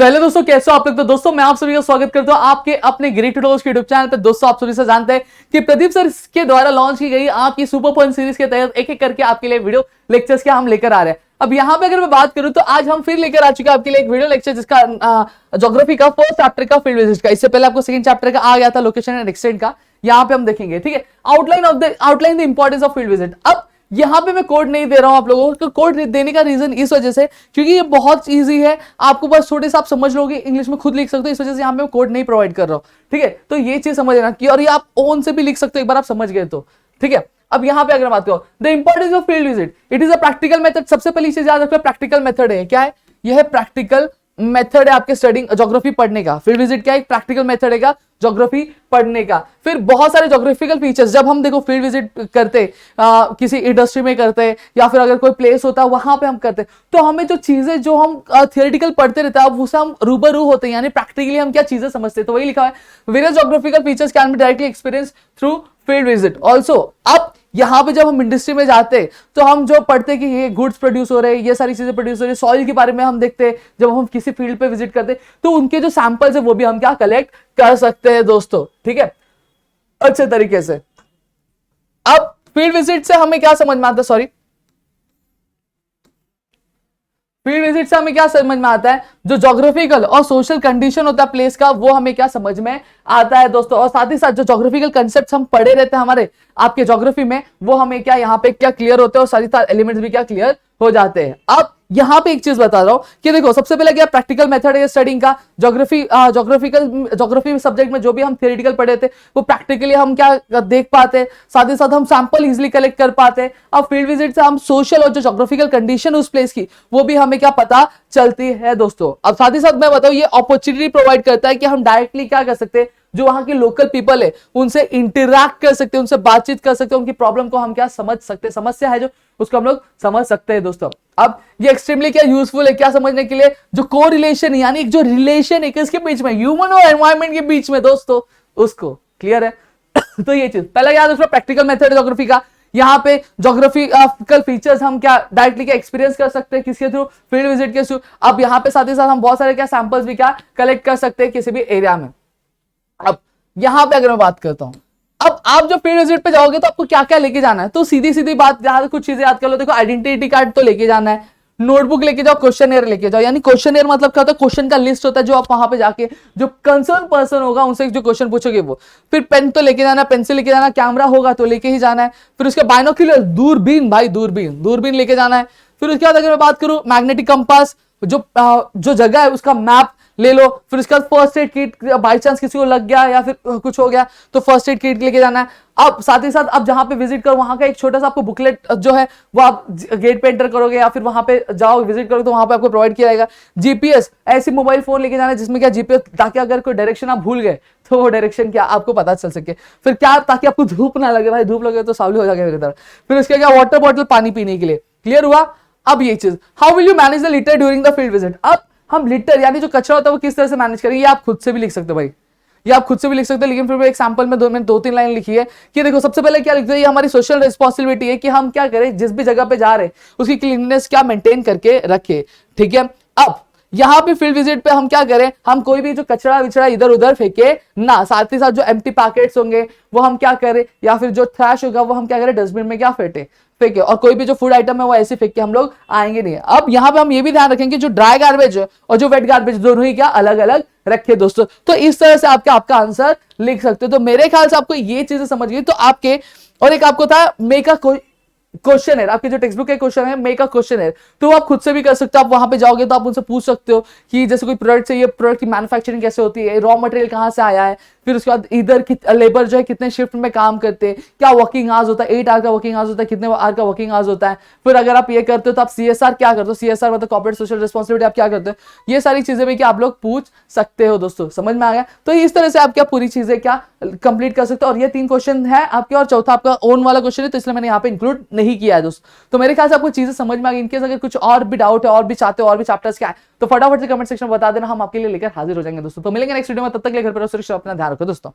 चलिए दोस्तों, कैसे हो आप लोग। तो दोस्तों मैं आप सभी का स्वागत करता हूं आपके अपने ग्रेट ट्यूटोरियल्स के यूट्यूब चैनल पे। दोस्तों आप सभी से जानते हैं कि प्रदीप सर के द्वारा लॉन्च की गई आपकी सुपर पॉइंट सीरीज के तहत एक एक करके आपके लिए वीडियो लेक्चर्स के हम लेकर आ रहे हैं। अब यहाँ पे अगर मैं बात करूं तो आज हम फिर लेकर आ चुके हैं आपके लिए एक वीडियो लेक्चर, जिसका ज्योग्राफी का फर्स्ट चैप्टर का फील्ड विजिट का। इससे पहले आपको सेकंड चैप्टर का आ गया था लोकेशन एंड एक्सटेंट का। यहाँ पे हम देखेंगे, ठीक है, outline the importance of field visit. अब यहां पे मैं कोड नहीं दे रहा हूं आप लोगों को। कोड देने का रीजन इस वजह से क्योंकि ये बहुत इजी है, आपको बस छोटे से आप समझ लोगे, इंग्लिश में खुद लिख सकते हो, इस वजह से यहां पे मैं कोड नहीं प्रोवाइड कर रहा हूं, ठीक है। तो ये चीज समझ लेना कि, और ये आप ओन से भी लिख सकते हो एक बार आप समझ गए तो, ठीक है। अब यहां पे अगर बात करो the importance of field visit, it is a practical method. सबसे पहली चीज याद रखो, प्रैक्टिकल मेथड है। क्या है यह? प्रैक्टिकल मेथड है आपके स्टडिंग ज्योग्राफी पढ़ने का। फील्ड विजिट क्या है? प्रैक्टिकल मेथड है ज्योग्राफी पढ़ने का। फिर बहुत सारे ज्योग्राफिकल फीचर्स जब हम देखो फील्ड विजिट करते, किसी इंडस्ट्री में करते या फिर अगर कोई प्लेस होता है वहां पे हम करते, तो हमें जो चीजें जो हम थियोरेटिकल पढ़ते रहते हैं अब उससे हम रूबरू होते हैं, यानी प्रैक्टिकली हम क्या चीजें समझते हैं। तो वही लिखा है, various geographical features can be directly experience through field visit also. अब यहां पे जब हम इंडस्ट्री में जाते तो हम जो पढ़ते कि ये गुड्स प्रोड्यूस हो रहे हैं, ये सारी चीजें प्रोड्यूस हो रही है, सॉइल के बारे में हम देखते, जब हम किसी फील्ड पे विजिट करते तो उनके जो सैंपल्स है वो भी हम क्या कलेक्ट कर सकते हैं दोस्तों, ठीक है, अच्छे तरीके से। अब फील्ड विजिट से हमें क्या समझ में आता है, सॉरी, फील्ड विजिट से हमें क्या समझ में आता है, जो ज्योग्राफिकल और सोशल कंडीशन होता है प्लेस का, वो हमें क्या समझ में आता है दोस्तों। और साथ ही साथ जो ज्योग्राफिकल कंसेप्ट हम पढ़े रहते हैं हमारे आपके ज्योग्राफी में, वो हमें क्या यहाँ पे क्या क्लियर होते हैं, और साथ ही साथ एलिमेंट्स भी क्या क्लियर हो जाते हैं। अब यहां पे एक चीज बता रहा हूं कि देखो, सबसे पहले क्या प्रैक्टिकल मेथड है स्टडिंग का। ज्योग्राफी सब्जेक्ट में जो भी हम थियोरेटिकल पढ़े थे वो प्रैक्टिकली हम क्या देख पाते, साथ ही साथ हम सैंपल इजिली कलेक्ट कर पाते। अब फील्ड विजिट से हम सोशल और जो ज्योग्राफिकल कंडीशन उस प्लेस की वो भी हमें क्या पता चलती है दोस्तों। अब साथ ही साथ मैं बताऊं, ये अपॉर्चुनिटी प्रोवाइड करता है कि हम डायरेक्टली क्या कर सकते हैं, जो वहां के लोकल पीपल है उनसे इंटरैक्ट कर सकते हैं, उनसे बातचीत कर सकते हैं, उनकी प्रॉब्लम को हम क्या समझ सकते हैं, समस्या है जो उसको हम लोग समझ सकते हैं दोस्तों। अब ये एक्सट्रीमली क्या यूजफुल है, क्या समझने के लिए, जो को रिलेशन यानी एक जो रिलेशन है किसके बीच में, ह्यूमन और एनवायरमेंट के बीच में दोस्तों, उसको क्लियर है। तो ये चीज पहला याद रखो, प्रैक्टिकल मेथड ज्योग्राफी का। यहाँ पे ज्योग्राफिकल फीचर्स हम क्या डायरेक्टली क्या एक्सपीरियंस कर सकते हैं, किसके थ्रू, फील्ड विजिट के थ्रू। अब यहाँ पे साथ ही साथ हम बहुत सारे क्या सैंपल्स भी क्या कलेक्ट कर सकते हैं किसी भी एरिया में। अब यहां पे अगर मैं बात करता हूं, अब आप जब फील्ड विजिट पे जाओगे तो आपको क्या क्या लेके जाना है, तो सीधी सीधी बात, जहां कुछ चीजें याद कर लो। देखो, आइडेंटिटी कार्ड तो लेके जाना है, नोटबुक लेके जाओ, क्वेश्चनएयर लेके जाओ। यानी क्वेश्चनएयर मतलब क्या होता है, क्वेश्चन का लिस्ट होता है जो आप वहां पे जाके जो कंसर्न पर्सन होगा उनसे जो क्वेश्चन पूछोगे वो। फिर पेन तो लेके जाना, पेंसिल लेके जाना, कैमरा होगा तो लेके ही जाना है। फिर उसके बाइनोक्यूलर, दूरबीन भाई, दूरबीन लेके जाना है। फिर उसके बाद अगर मैं बात करूं, मैग्नेटिक कंपास, जो जगह है उसका मैप ले लो। फिर उसके बाद first aid kit, by chance किसी को लग गया या फिर कुछ हो गया तो फर्स्ट एड किट लेके जाना है। अब साथ ही साथ अब जहां पे विजिट करो वहां का एक छोटा सा आपको बुकलेट जो है वो आप गेट पे एंटर करोगे या फिर वहां पे जाओ विजिट करोगे तो वहां पे आपको प्रोवाइड किया जाएगा। जीपीएस, ऐसी मोबाइल फोन लेके जाना है जिसमें क्या जीपीएस, ताकि अगर कोई डायरेक्शन आप भूल गए तो वो डायरेक्शन क्या आपको पता चल सके। फिर क्या, ताकि आपको धूप ना लगे, भाई धूप लगे तो सावली हो जाएगा मेरी तरह। फिर उसके क्या, वाटर बॉटल, पानी पीने के लिए। क्लियर हुआ। अब ये चीज, how will you manage the litre during the field visit. अब हम लिटर यानी जो कचरा होता है वो किस तरह से मैनेज करेंगे, ये आप खुद से भी लिख सकते हो भाई, ये आप खुद से भी लिख सकते हो। लेकिन फिर एक सैंपल में दो तीन लाइन लिखी है कि देखो, सबसे पहले क्या लिखते हैं, ये हमारी सोशल रिस्पॉन्सिबिलिटी है कि हम क्या करें, जिस भी जगह पे जा रहे हैं उसकी क्लीननेस क्या मेंटेन करके रखे, ठीक है। अब यहां पे फील्ड विजिट पे हम क्या करें, हम कोई भी जो कचरा विचरा इधर उधर फेंके ना, साथ ही साथ जो एम्प्टी पैकेट्स होंगे वो हम क्या करें, या फिर जो थ्रैश होगा वो हम क्या करें, डस्टबिन में क्या फेंके, और कोई भी जो फूड आइटम है वो ऐसे फेंक के हम लोग आएंगे नहीं। अब यहाँ पे हम ये भी ध्यान रखेंगे जो ड्राई गार्बेज है और जो वेट गार्बेज दोनों ही क्या अलग अलग रखे दोस्तों। तो इस तरह से आपका आंसर लिख सकते हो। तो मेरे ख्याल से आपको ये चीजें समझ गई। तो आपके, और एक आपको था मेक अ क्वेश्चन है, आपके जो टेक्स्ट बुक के क्वेश्चन है, मेक अ क्वेश्चन है, तो आप खुद से भी कर सकते हो। आप वहां पे जाओगे तो आप उनसे पूछ सकते हो कि जैसे कोई प्रोडक्ट चाहिए, प्रोडक्ट की मैन्युफैक्चरिंग कैसे होती है, रॉ मटेरियल कहां से आया है, फिर उसके बाद इधर लेबर जो है कितने शिफ्ट में काम करते हैं, क्या वर्किंग आवर्स होता है, 8 आवर का वर्किंग आवर्स होता है, कितने आवर का वर्किंग आवर्स होता है। फिर अगर आप ये करते हो तो आप सीएसआर क्या करते हो, सीएसआर मतलब कॉर्पोरेट सोशल रिस्पॉन्सिबिलिटी, आप क्या करते हो, ये सारी चीजें भी क्या आप लोग पूछ सकते हो दोस्तों। समझ में आ गया। तो इस तरह से आप क्या पूरी चीजें क्या कंप्लीट कर सकते हो। और ये 3 क्वेश्चन है आपके, और चौथा आपका ओन वाला क्वेश्चन है, तो इसलिए मैंने यहाँ पे इंक्लूड नहीं किया है दोस्तों। तो मेरे ख्याल से आपको चीजें समझ में आ गई। इनकेस अगर कुछ और भी डाउट है, और भी चाहते हो, और भी चैप्टर्स क्या है, तो फटाफट से कमेंट सेक्शन में बता देना, हम आपके लिए लेकर हाजिर हो जाएंगे दोस्तों। तो मिलेंगे नेक्स्ट वीडियो में, तब तक ले घर पर सुरक्षित, अपना ध्यान रखो दोस्तों।